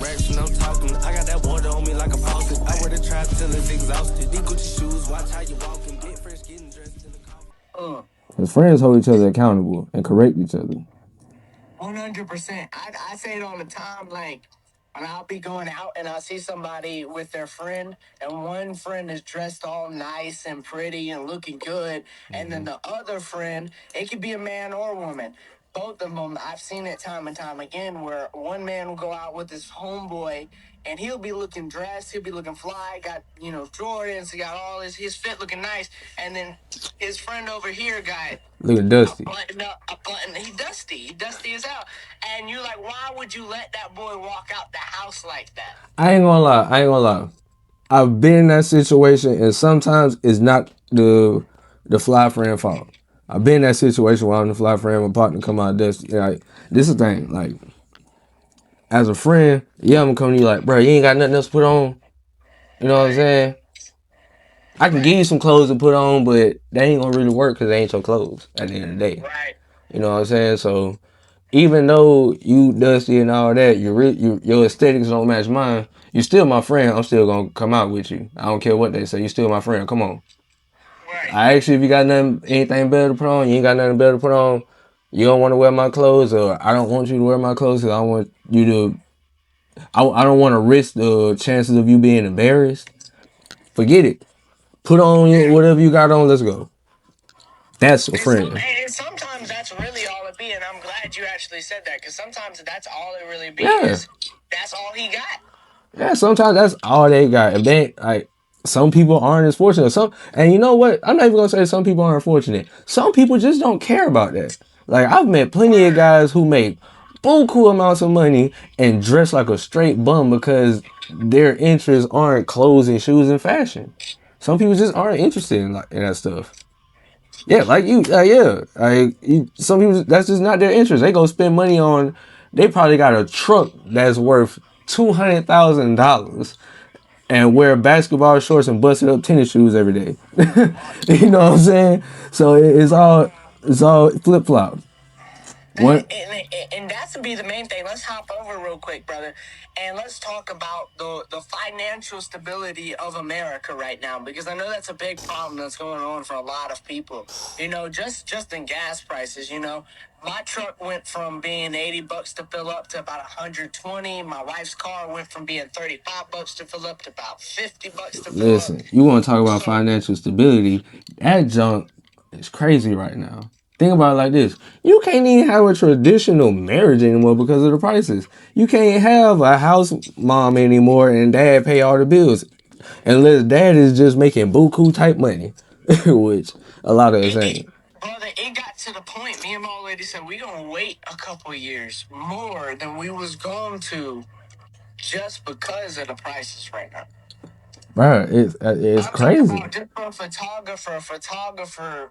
direction I'm talking. I got that water on me like a faucet. I wear the trap till it's exhausted. These Gucci shoes, watch how you walking. Get fresh, getting dressed in the car. His friends hold each other accountable and correct each other. 100%. I say it all the time, like, when I'll be going out and I'll see somebody with their friend, and one friend is dressed all nice and pretty and looking good, and then the other friend, it could be a man or a woman. Both of them, I've seen it time and time again, where one man will go out with his homeboy, and he'll be looking dressed, he'll be looking fly, got, Jordans, he got all his fit looking nice, and then his friend over here got looking dusty. He dusty as hell. And you're like, why would you let that boy walk out the house like that? I ain't gonna lie. I've been in that situation, and sometimes it's not the fly friend fault. I've been in that situation where I'm the fly friend, my partner come out dusty. Like, this is the thing, like, as a friend, yeah, I'm gonna come to you like, bro, you ain't got nothing else to put on. You know what I'm saying? I can give you some clothes to put on, but they ain't gonna really work because they ain't your clothes at the end of the day. Right. You know what I'm saying? So even though you dusty and all that, your aesthetics don't match mine, you still my friend. I'm still gonna come out with you. I don't care what they say. You still my friend. Come on. Right. I ask you if you got anything better to put on. You ain't got nothing better to put on. You don't want to wear my clothes, or I don't want you to wear my clothes because I want you to. I don't want to risk the chances of you being embarrassed. Forget it. Put on whatever you got on. Let's go. That's a friend. And sometimes that's really all it be, and I'm glad you actually said that, because sometimes that's all it really be. Yeah. Is that's all he got. Yeah, sometimes that's all they got. And they, like, some people aren't as fortunate. And you know what? I'm not even gonna say some people aren't fortunate. Some people just don't care about that. Like, I've met plenty of guys who make buku amounts of money and dress like a straight bum because their interests aren't clothes and shoes and fashion. Some people just aren't interested in that stuff. Yeah, like you, some people, that's just not their interest. They go spend money on. They probably got a truck that's worth $200,000 and wear basketball shorts and busted up tennis shoes every day. You know what I'm saying? So it's all flip flop. And that's to be the main thing. Let's hop over real quick, brother, and let's talk about the financial stability of America right now, because I know that's a big problem that's going on for a lot of people. Just in gas prices. My truck went from being $80 to fill up to about $120. My wife's car went from being $35 to fill up to about $50 to fill up. Listen, you want to talk about financial stability? That junk is crazy right now. Think about it like this. You can't even have a traditional marriage anymore because of the prices. You can't have a house mom anymore and dad pay all the bills. Unless dad is just making buku type money. Which a lot of us ain't. Brother, it got to the point, me and my old lady said, we're going to wait a couple years more than we was going to just because of the prices right now. Bro, it's crazy. Just for a photographer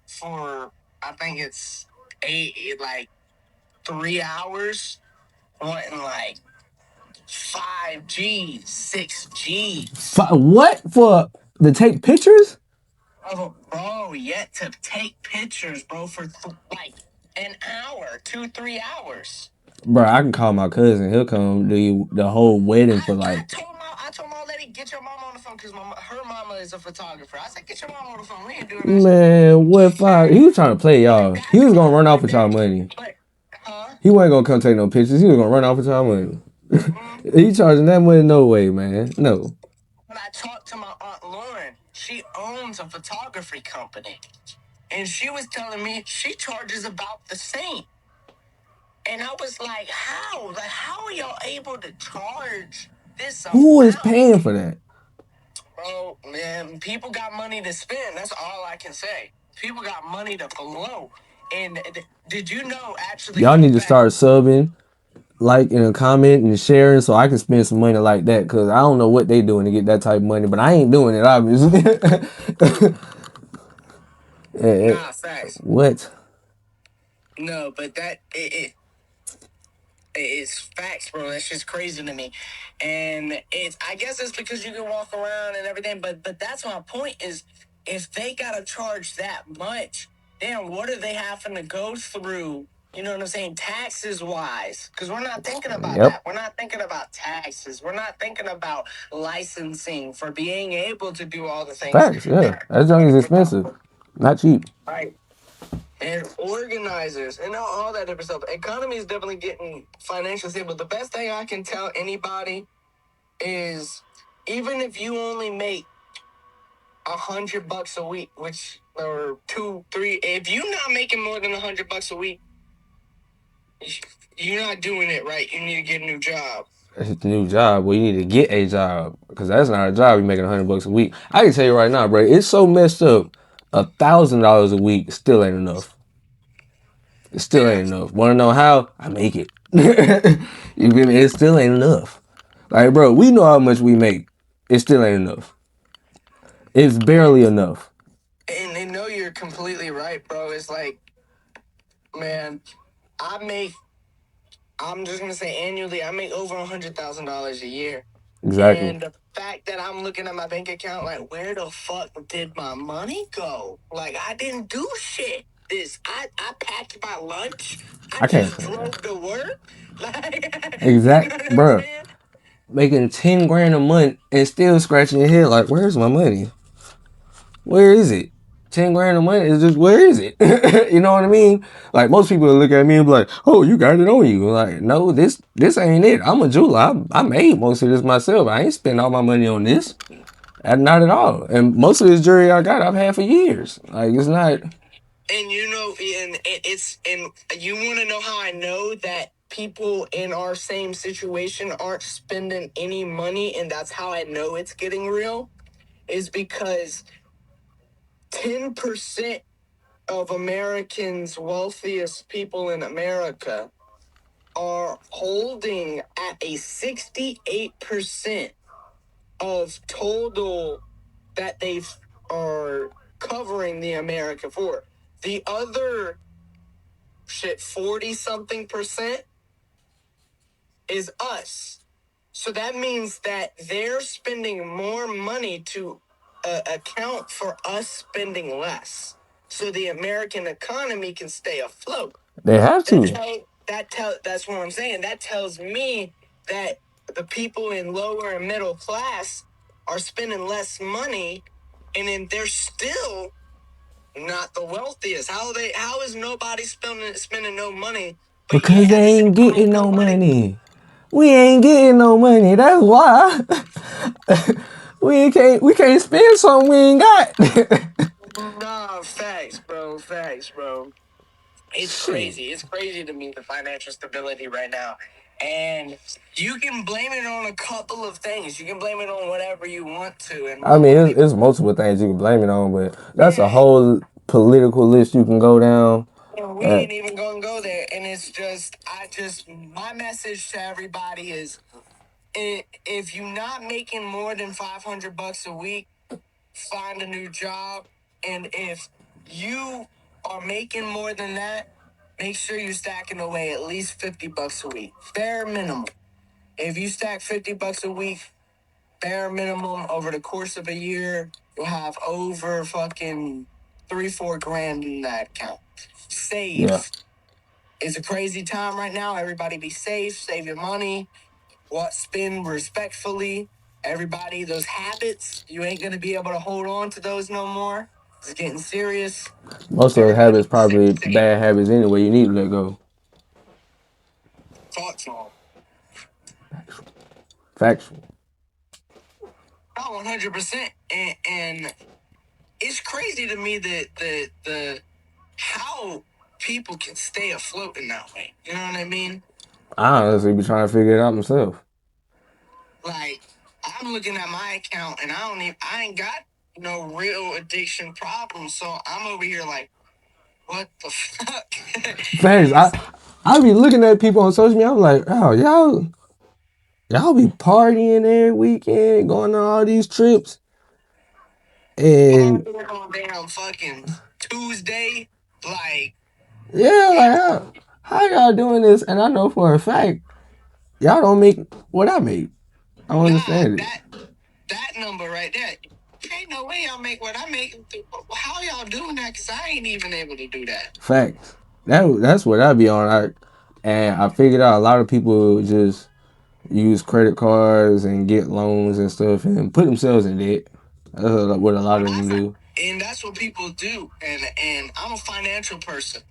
for, I think it's 3 hours, wanting like 5G, 6G. What? To take pictures? Bro, yet to take pictures, bro, for like an hour, 2-3 hours. Bro, I can call my cousin. He'll come do the whole wedding for like. I told my lady, get your mama on the phone, because her mama is a photographer. I said, get your mama on the phone. We ain't doing that. Man, what fire? He was trying to play y'all. He was gonna run off with y'all money. He wasn't gonna come take no pictures. He was gonna run off with y'all money. He charging that money? No way, man. No. When I talked to my Aunt Lauren, she owns a photography company, and she was telling me she charges about the same. And I was like, how? Like, how are y'all able to charge this amount? Who is paying for that? Bro, man, people got money to spend. That's all I can say. People got money to blow. And did you know, actually... Y'all need to start subbing, liking, and commenting and sharing so I can spend some money like that, because I don't know what they doing to get that type of money, but I ain't doing it, obviously. Nah, facts. What? No, but it's facts, bro. That's just crazy to me. And I guess it's because you can walk around and everything, but that's my point is, if they gotta charge that much, damn, what are they having to go through you know what I'm saying, taxes wise, because we're not thinking about Yep. that. We're not thinking about taxes. We're not thinking about licensing for being able to do all the things. Facts. Yeah, that junk is expensive, not cheap. Right. And organizers and all that different stuff. Economy is definitely getting financially stable. The best thing I can tell anybody is, even if you only make $100 a week, which, or 2, 3, if you're not making more than $100 a week, you're not doing it right. You need to get a new job. It's a new job. Well, you need to get a job because that's not a job. You're making $100 a week. I can tell you right now, bro. It's so messed up. $1,000 a week still ain't enough. It still ain't enough. Want to know how? I make it. You feel me? It still ain't enough. Like, bro, we know how much we make. It still ain't enough. It's barely enough. And they know you're completely right, bro. It's like, man, I'm just gonna say annually, I make over $100,000 a year. Exactly. And the fact that I'm looking at my bank account, like, where the fuck did my money go? Like, I didn't do shit. I packed my lunch. I I can't just say that. drove to work. Like, Exact, you know what I'm bro. saying? Making 10 grand a month and still scratching your head like, where's my money? Where is it? 10 grand a month is just, where is it? You know what I mean? Like, most people will look at me and be like, oh, you got it on you. Like, no, this ain't it. I'm a jeweler. I made most of this myself. I ain't spend all my money on this. Not at all. And most of this jewelry I got, I've had for years. Like, it's not. And you know, and you want to know how I know that people in our same situation aren't spending any money, and that's how I know it's getting real, is because 10% of Americans, wealthiest people in America, are holding at a 68% of total that they are covering the America for. The other 40 something percent is us. So that means that they're spending more money to account for us spending less, so the American economy can stay afloat. They have to. That's what I'm saying. That tells me that the people in lower and middle class are spending less money, and then they're still not the wealthiest. How is nobody spending no money? But Because yet they at the same ain't time, getting no nobody. money. We ain't getting no money. That's why. we can't spend something we ain't got. Nah, facts, bro. Facts, bro. It's Shit. crazy. It's crazy to me, the financial stability right now. And you can blame it on a couple of things. You can blame it on whatever you want to. And I mean, it's multiple things you can blame it on, but that's a yeah, whole political list you can go down. and we ain't even gonna go there. And it's just, my message to everybody is, if you're not making more than $500 a week, find a new job. And if you are making more than that, make sure you're stacking away at least $50 a week, bare minimum. If you stack $50 a week, bare minimum, over the course of a year, you'll have over fucking 3-4 grand in that account. Save. Yeah. It's a crazy time right now. Everybody be safe, save your money, spend respectfully. Everybody, those habits, you ain't gonna be able to hold on to those no more. It's getting serious. Most of those Everybody habits be safe. probably bad habits anyway. You need to let go. Thoughtful. Factual. Not 100%. And it's crazy to me that the how people can stay afloat in that way. You know what I mean? I honestly be trying to figure it out myself. Like, I'm looking at my account and I ain't got no real addiction problems. So I'm over here like, what the fuck? Facts. And it's I be looking at people on social media. I'm like, oh, y'all be partying every weekend, going on all these trips, and on damn fucking Tuesday, like, yeah, like how y'all doing this? And I know for a fact y'all don't make what I make. I don't nah, understand it. that number right there. Ain't no way y'all make what I make. How y'all doing that? Cause I ain't even able to do that. Facts. That's what I be on. And I figured out a lot of people just use credit cards and get loans and stuff and put themselves in debt. That's what a lot of them do. And that's what people do. And I'm a financial person.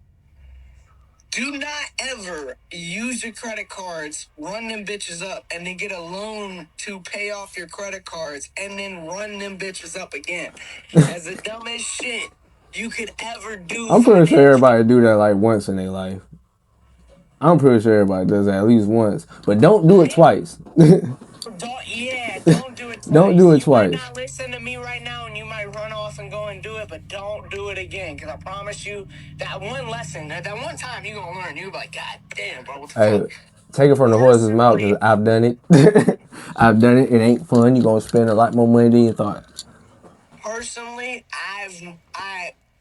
Do not ever use your credit cards, run them bitches up, and then get a loan to pay off your credit cards and then run them bitches up again. As the dumbest shit you could ever do. I'm pretty sure everybody do that like once in their life. I'm pretty sure everybody does that at least once. But don't do it twice. Don't do it twice. Don't do it twice. You might not listen to me right now and you might run off and go and do it, but don't do it again. Because I promise you, that one lesson, that one time you're going to learn, you'll be like, God damn, bro, what the fuck? Take it from the horse's mouth because I've done it. I've done it. It ain't fun. You're going to spend a lot more money than you thought. Personally,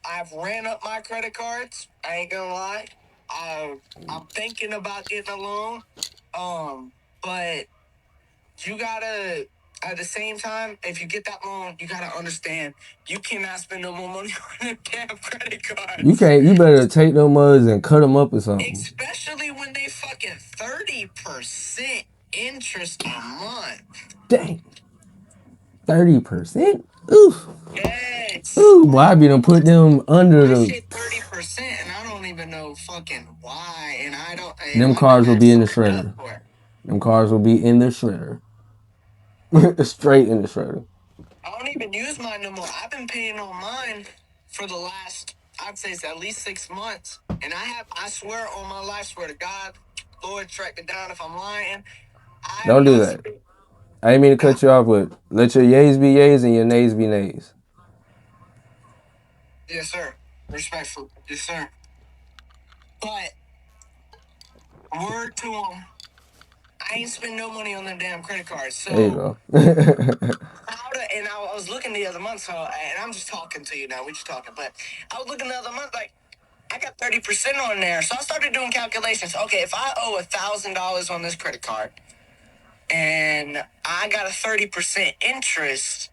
I've ran up my credit cards. I ain't gonna lie. I'm thinking about getting a loan. But you gotta, at the same time, if you get that loan, you gotta understand you cannot spend no more money on a damn credit card. You can't. You better take them mugs and cut them up or something. Especially when they fucking 30% interest a month. Dang. 30%? Oof. Yes. Ooh, boy, I be done put them under the 30%, and I don't even know fucking why. And I don't. Them cars will be in the shredder. Them cars will be in the shredder. Straight in the shredder. I don't even use mine no more. I've been paying on mine for the last, I'd say it's at least 6 months. And I swear on my life, swear to God, Lord, track me down if I'm lying. Don't do that. I didn't mean to cut you off, but let your yays be yays and your nays be nays. Yes, sir. Respectful. Yes, sir. But, word to them, I ain't spend no money on them damn credit cards. So, there you go. And I was looking the other month, and I'm just talking to you now. We're just talking. But I was looking the other month, like, I got 30% on there. So I started doing calculations. Okay, if I owe $1,000 on this credit card and I got a 30% interest,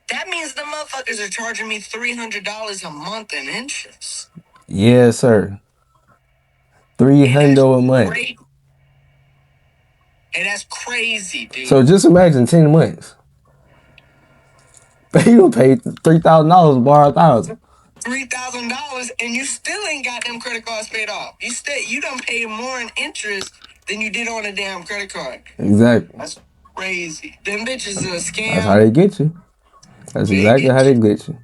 that means the motherfuckers are charging me $300 a month in interest. Yes, sir. $300 a month. And that's crazy, dude. So just imagine 10 months. You don't pay $3,000 to borrow $1,000. $3,000 and you still ain't got them credit cards paid off. You done paid more in interest than you did on a damn credit card. Exactly. That's crazy. Them bitches are a scam. That's how they get you. That's exactly how they get you.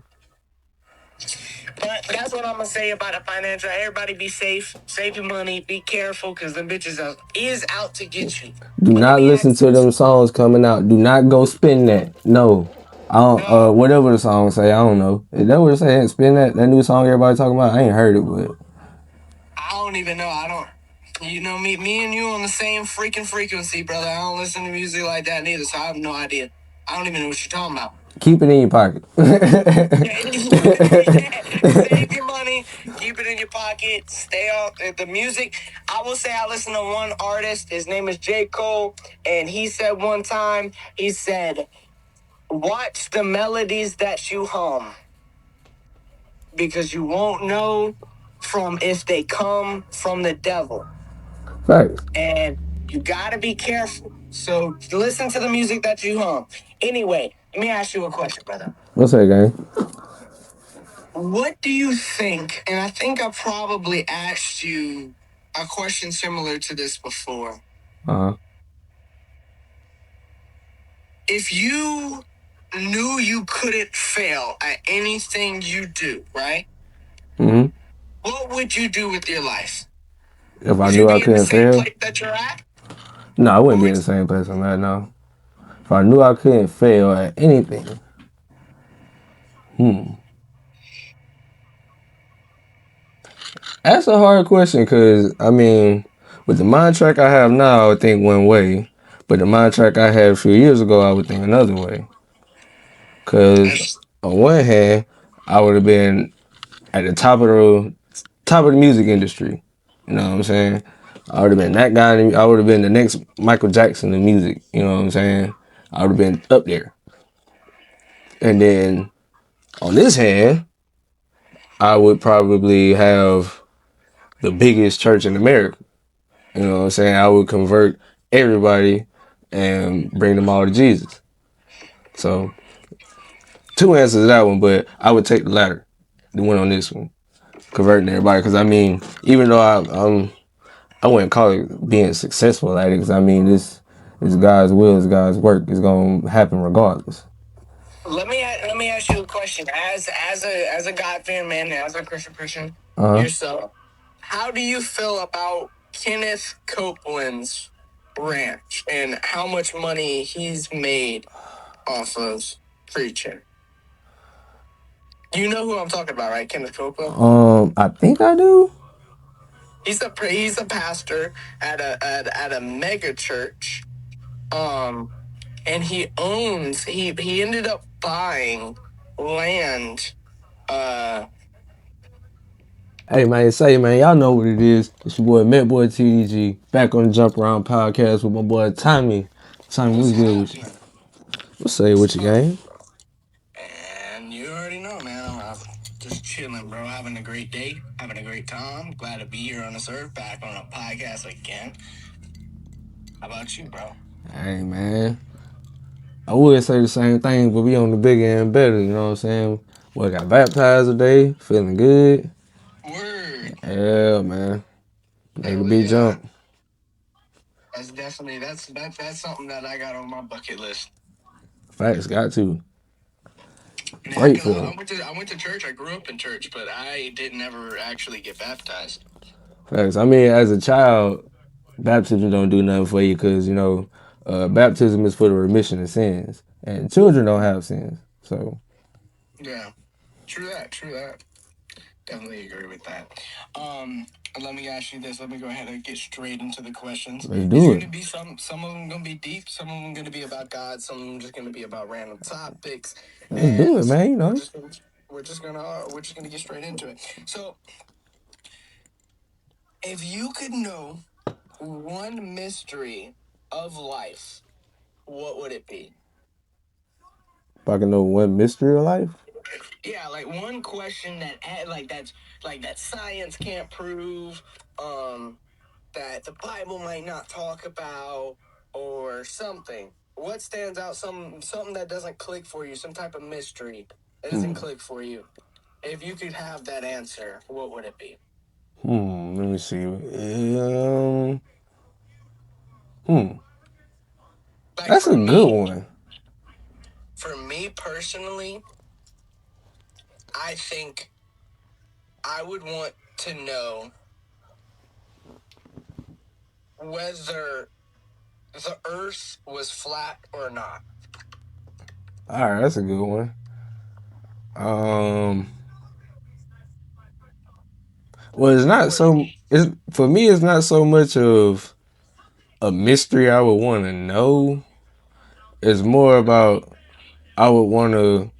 But that's what I'm gonna say about the financial. Everybody be safe, save your money, be careful, because them bitches is out to get you. Do not listen to them songs coming out. Do not go spin that. No. I don't, whatever the song say, I don't know. Is that what it say? Spin that new song everybody talking about? I ain't heard it, but I don't even know. I don't. You know me and you on the same freaking frequency, brother. I don't listen to music like that neither, so I have no idea. I don't even know what you're talking about. Keep it in your pocket. Save your money. Keep it in your pocket. Stay off the music. I will say I listen to one artist. His name is J. Cole. And he said one time, he said, watch the melodies that you hum. Because you won't know from if they come from the devil. Right. And you gotta be careful. So listen to the music that you hum. Anyway, let me ask you a question, brother. What's that, gang? What do you think? And I think I probably asked you a question similar to this before. If you knew you couldn't fail at anything you do, right? Mm-hmm. What would you do with your life? If I knew I couldn't fail? Place that you're at? No, I wouldn't be in the same place I'm at now. If I knew I couldn't fail at anything. That's a hard question because, I mean, with the mind track I have now, I would think one way. But the mind track I had a few years ago, I would think another way. Because on one hand, I would have been at the top of the music industry. You know what I'm saying? I would have been that guy. I would have been the next Michael Jackson of music. You know what I'm saying? I would have been up there. And then on this hand, I would probably have the biggest church in America. You know what I'm saying? I would convert everybody and bring them all to Jesus. So two answers to that one, but I would take the latter, the one on this one, converting everybody. Because I mean, even though I wouldn't call it being successful at it. Because I mean, this is God's will, is God's work. It's gonna happen regardless. Let me ask you a question. As a God fan man, as a Christian Uh huh. yourself, how do you feel about Kenneth Copeland's ranch and how much money he's made off of preaching? You know who I'm talking about, right? Kenneth Copeland. I think I do. He's a pastor at a mega church. And he ended up buying land. Hey man, y'all know what it is. It's your boy MetboyTDG back on the Jump Around podcast with my boy Tommy. Tommy, what's good with you? What's say with you, gang? And you already know, man. I'm just chilling, bro. Having a great day, having a great time. Glad to be here on this earth, back on a podcast again. How about you, bro? Hey man, I would say the same thing, but we on the bigger and better. You know what I'm saying? Well, got baptized today, feeling good. Word. Yeah, man. Made a Hell big yeah. jump. That's definitely that's something that I got on my bucket list. Facts, got to. Man, Great I feeling. went to church. I grew up in church, but I didn't ever actually get baptized. Facts. I mean, as a child, baptism don't do nothing for you because you know, baptism is for the remission of sins, and children don't have sins. So Yeah, true that. Definitely agree with that. Let me ask you this. Let me go ahead and get straight into the questions. let's It's do going it. to be some of them going to be deep. Some of them going to be about God. Some of them just going to be about random topics. Let's do it, And man. You we're know. just gonna get straight into it. So, if you could know one mystery of life, what would it be? If I can know one mystery of life. Yeah, like one question that science can't prove, that the Bible might not talk about, or something. What stands out? Something that doesn't click for you. Some type of mystery that doesn't click for you. If you could have that answer, what would it be? Let me see. Hmm. Like That's a good one. for me personally, I think I would want to know whether the Earth was flat or not. All right, that's a good one. Well, it's not so. It's for me. It's not so much of a mystery I would want to know. It's more about I would want to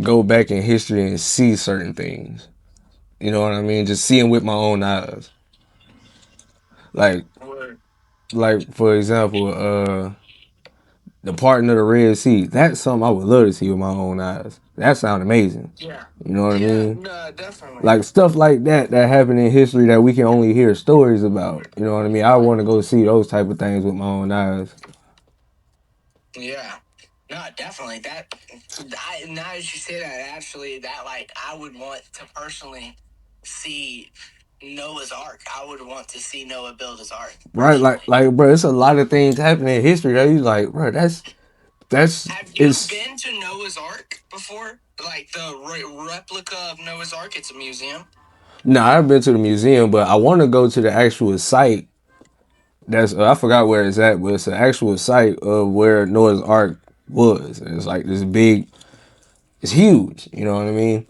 go back in history and see certain things. You know what I mean? Just seeing with my own eyes. Like, Word. for example, the parting of the Red Sea. That's something I would love to see with my own eyes. That sounds amazing. Yeah. You know what I Yeah, mean? no, definitely. Like stuff like that happened in history that we can only hear stories about. You know what I mean? I want to go see those type of things with my own eyes. Yeah. No, definitely. Now as you say that, actually, I would want to personally see Noah's Ark. I would want to see Noah build his ark. Right? Personally. Bro, it's a lot of things happening in history that you like, bro. Have you It's. been to Noah's Ark before? Like the replica of Noah's Ark? It's a museum. No, I've been to the museum, but I want to go to the actual site. That's I forgot where it's at, but it's an actual site of where Noah's Ark was. And it's like this big. It's huge. You know what I mean?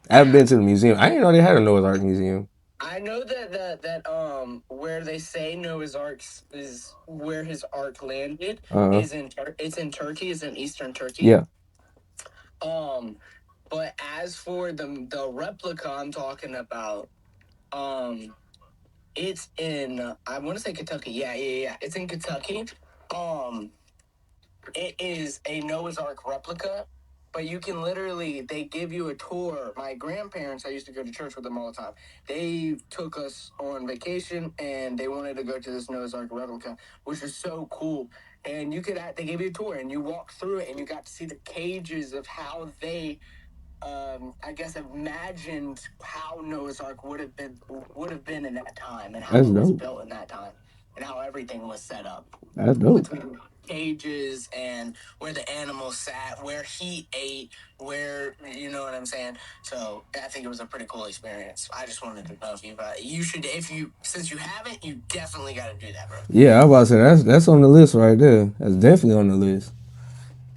I haven't been to the museum. I didn't know they had a Noah's Ark museum. I know that where they say Noah's Ark is where his ark landed is it's in Turkey, is in Eastern Turkey. Yeah. But as for the replica I'm talking about, it's in I want to say Kentucky. Yeah. It's in Kentucky. It is a Noah's Ark replica, But you can literally, they give you a tour. My grandparents, I used to go to church with them all the time. They took us on vacation and they wanted to go to this Noah's Ark replica, which is so cool. And they gave you a tour and you walk through it and you got to see the cages of how they, I guess, imagined how Noah's Ark would have been in that time and how That's it was dope. built in that time and how everything was set up. That's dope. Between cages and where the animals sat, where he ate, where, you know what I'm saying. So I think it was a pretty cool experience. I just wanted to know if you should, since you haven't, you definitely got to do that, bro. Yeah, I was about to say that's on the list right there. That's definitely on the list.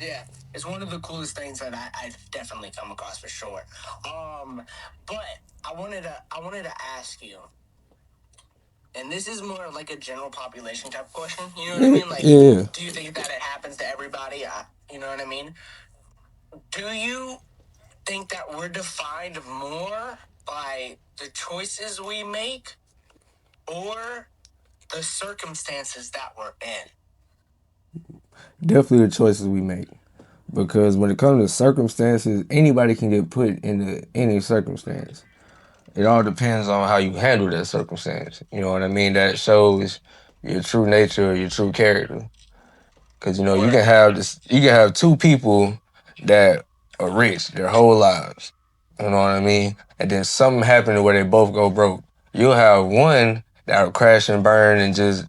Yeah, it's one of the coolest things that I've definitely come across for sure. But I wanted to ask you, and this is more like a general population type of question. You know what I mean? Like, Yeah. do you think that it happens to everybody? You know what I mean? Do you think that we're defined more by the choices we make or the circumstances that we're in? Definitely the choices we make. Because when it comes to circumstances, anybody can get put into any circumstance. It all depends on how you handle that circumstance. You know what I mean? That shows your true nature or your true character. Because you know you can have this. You can have two people that are rich their whole lives. You know what I mean? And then something happened where they both go broke. You'll have one that'll crash and burn and just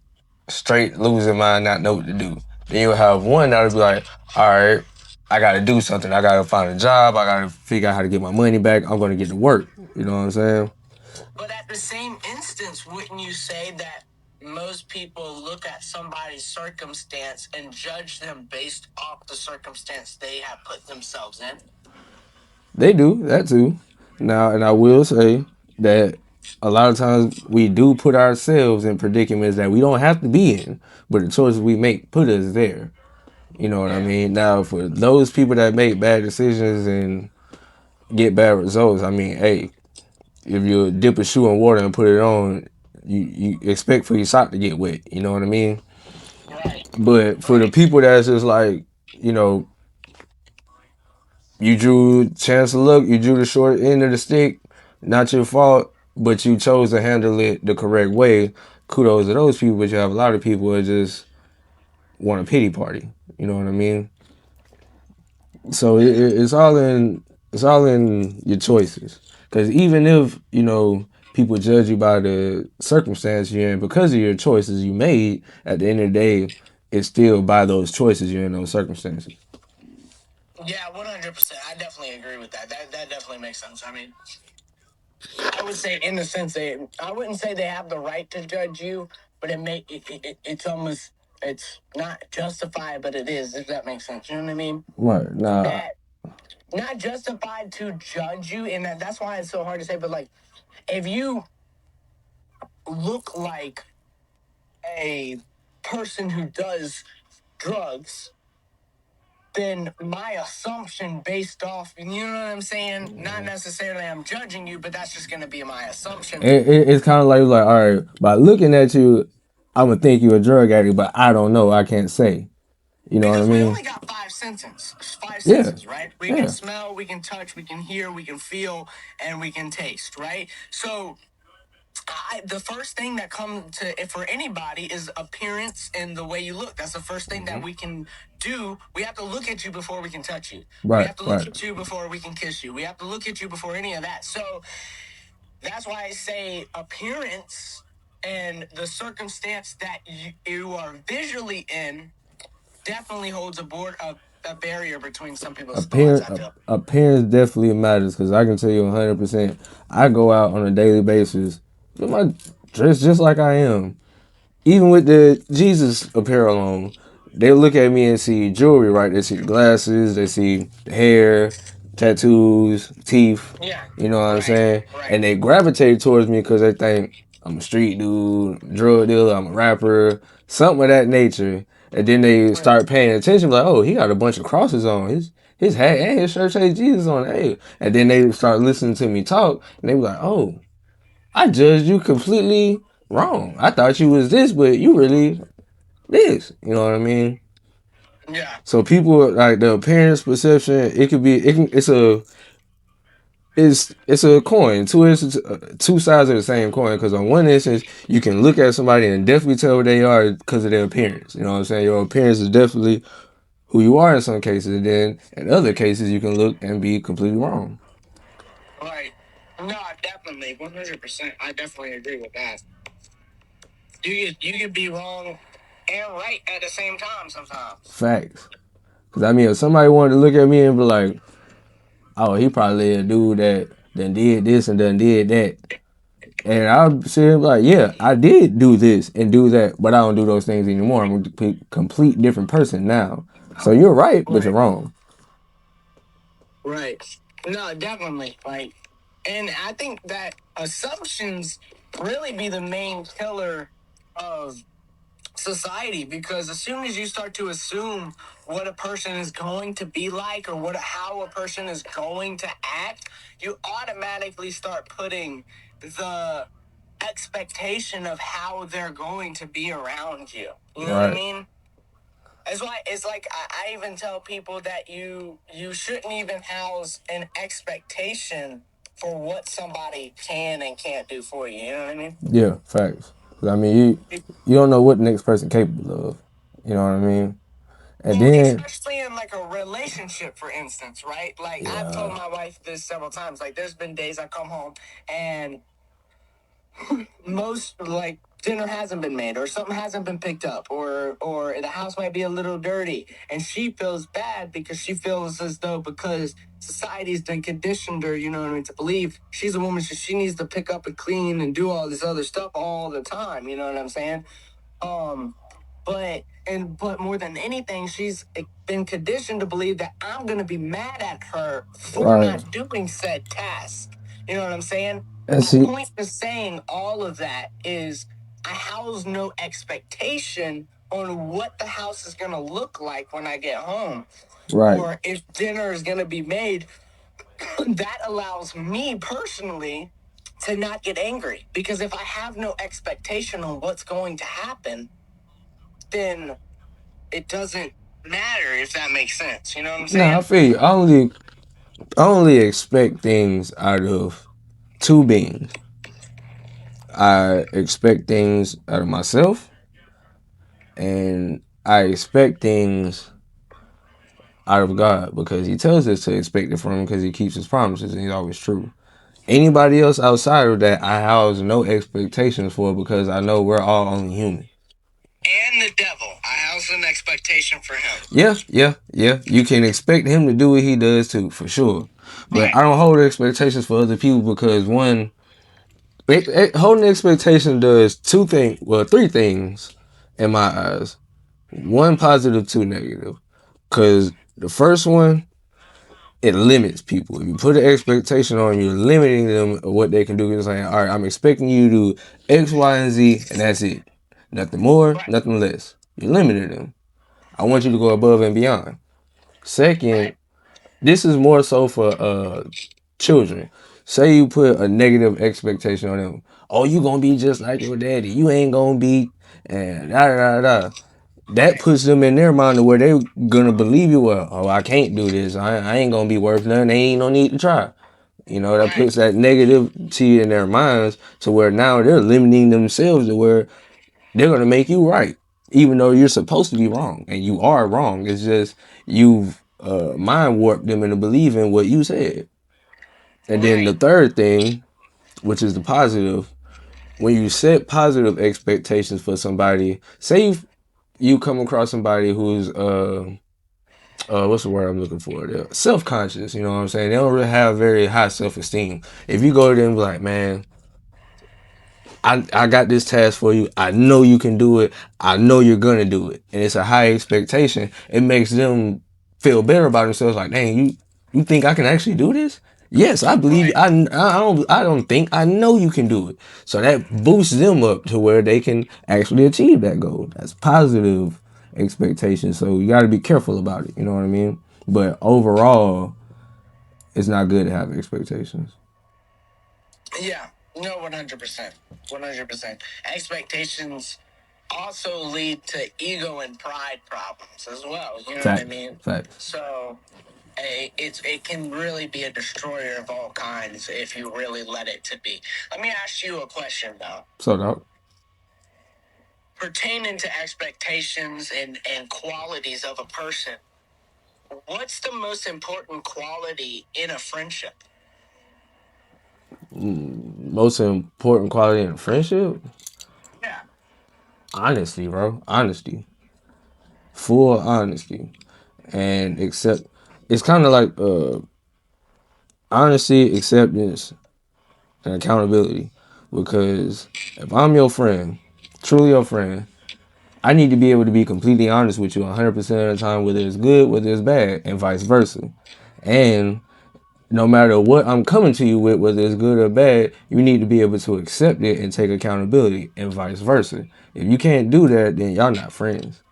straight lose their mind, not know what to do. Then you'll have one that'll be like, all right, I got to do something. I got to find a job. I got to figure out how to get my money back. I'm going to get to work. You know what I'm saying? But at the same instance, wouldn't you say that most people look at somebody's circumstance and judge them based off the circumstance they have put themselves in? They do that too. Now, and I will say that a lot of times we do put ourselves in predicaments that we don't have to be in, but the choices we make put us there. You know what I mean? Now, for those people that make bad decisions and get bad results, I mean, hey, if you dip a shoe in water and put it on, you expect for your sock to get wet. You know what I mean? Right. But for the people that's just like, you know, you drew chance of luck, you drew the short end of the stick, not your fault, but you chose to handle it the correct way. Kudos to those people, but you have a lot of people that just want a pity party. You know what I mean? So it's all in your choices. Because even if you know people judge you by the circumstance you're in because of your choices you made, at the end of the day, it's still by those choices you're in those circumstances. Yeah, 100%. I definitely agree with that. That definitely makes sense. I mean, I would say in the sense I wouldn't say they have the right to judge you, but it's almost, it's not justified, but it is, if that makes sense. You know what I mean? Right. Nah. That not justified to judge you, and that's why it's so hard to say. But like, if you look like a person who does drugs, then my assumption based off, you know what I'm saying? Not necessarily I'm judging you, but that's just gonna be my assumption. It's kind of like, all right, by looking at you, I'm gonna think you're a drug addict, but I don't know. I can't say. You know Because what I we mean? only got five Yeah. senses, right? We Yeah. can smell, we can touch, we can hear, we can feel, and we can taste, right? So the first thing that comes to for anybody is appearance and the way you look. That's the first thing that we can do. We have to look at you before we can touch you. We Right. have to look at you before we can kiss you. We have to look at you before any of that. So that's why I say appearance and the circumstance that you are visually in definitely holds a barrier between some people's thoughts, I feel. Appearance definitely matters because I can tell you 100%. I go out on a daily basis with my dress just like I am. Even with the Jesus apparel on, they look at me and see jewelry, right? They see the glasses, they see the hair, tattoos, teeth. Yeah. You know what I'm Right. saying? Right. And they gravitate towards me because they think I'm a street dude, drug dealer, I'm a rapper, something of that nature. And then they start paying attention, like, oh, he got a bunch of crosses on. His hat and his shirt says Jesus on it. Hey. And then they start listening to me talk, and they be like, oh, I judged you completely wrong. I thought you was this, but you really this. You know what I mean? Yeah. So people like the appearance perception. It could be. It's a coin. Two sides of the same coin. Because on one instance, you can look at somebody and definitely tell what they are because of their appearance. You know what I'm saying? Your appearance is definitely who you are in some cases. And then in other cases, you can look and be completely wrong. Right. No, definitely, 100%. I definitely agree with that. You can be wrong and right at the same time sometimes. Facts. Because I mean, if somebody wanted to look at me and be like, "Oh, he probably a dude that then did this and then did that," and I'll say like, "Yeah, I did do this and do that, but I don't do those things anymore. I'm a complete different person now." So you're right, but you're Right. wrong. Right. No, definitely. Like, and I think that assumptions really be the main killer of society, because as soon as you start to assume what a person is going to be like or how a person is going to act, you automatically start putting the expectation of how they're going to be around you. You know what I Right. mean? That's why it's like I even tell people that you shouldn't even house an expectation for what somebody can and can't do for you. You know what I mean? Yeah, facts. 'Cause I mean, you don't know what the next person capable of. You know what I mean? And Well, then, especially in like a relationship, for instance, right? Like I've told yeah, my wife this several times. Like there's been days I come home and most like dinner hasn't been made or something hasn't been picked up or the house might be a little dirty and she feels bad because she feels as though because society's done conditioned her, you know what I mean, to believe she's a woman, so she needs to pick up and clean and do all this other stuff all the time, you know what I'm saying? um but more than anything, she's been conditioned to believe that I'm gonna be mad at her for right. not doing said task. You know what I'm saying? And My see, point of saying all of that is I house no expectation on what the house is gonna look like when I get home, right. or if dinner is gonna be made. That allows me personally to not get angry, because if I have no expectation on what's going to happen, then it doesn't matter, if that makes sense. You know what I'm Nah, I saying? feel you. I only expect things out of two beings. I expect things out of myself, and I expect things out of God because He tells us to expect it from Him because He keeps His promises and He's always true. Anybody else outside of that, I house no expectations for because I know we're all only human. And the devil, I house an expectation for him. Yeah. You can expect him to do what he does too, for sure. But Right. I don't hold expectations for other people because one, holding expectation does two things, well, three things in my eyes. One positive, two negative. Because the first one, it limits people. If you put an expectation on them, you're limiting them of what they can do. You're saying, all right, I'm expecting you to do X, Y, and Z, and that's it. Nothing more, Right. nothing less. You're limiting them. I want you to go above and beyond. Second, Right. this is more so for children. Say you put a negative expectation on them. Oh, you gonna be just like your daddy. You ain't gonna be, and da da da da. That Right. puts them in their mind to where they gonna believe you. Well, oh, I can't do this. I ain't gonna be worth nothing. They ain't no need to try. You know, that Right. puts that negativity in their minds to where now they're limiting themselves to where they're gonna make you right, even though you're supposed to be wrong and you are wrong. It's just you've mind warped them into believing what you said. And then Right. the third thing, which is the positive, when you set positive expectations for somebody, say you come across somebody who's what's the word I'm looking for? They're self-conscious, you know what I'm saying? They don't really have very high self-esteem. If you go to them and be like, man, I got this task for you. I know you can do it. I know you're gonna do it. And it's a high expectation. It makes them feel better about themselves. Like, dang, you think I can actually do this? Yes, I believe. Right. I don't think I know you can do it. So that boosts them up to where they can actually achieve that goal. That's positive expectation. So you got to be careful about it. You know what I mean? But overall, it's not good to have expectations. Yeah. No, 100%. 100%. Expectations. also lead to ego and pride problems as well. You know Fact. what I mean? Fact. So it can really be a destroyer of all kinds if you really let it to be. Let me ask you a question though. So, dog. Pertaining to expectations and qualities of a person, what's the most important quality in a friendship? Most important quality in a friendship? Yeah. Honesty, bro. Honesty. Full honesty. And accept. It's kind of like honesty, acceptance, and accountability. Because if I'm your friend, truly your friend, I need to be able to be completely honest with you 100% of the time, whether it's good, whether it's bad, and vice versa. And no matter what I'm coming to you with, whether it's good or bad, you need to be able to accept it and take accountability, and vice versa. If you can't do that, then y'all not friends.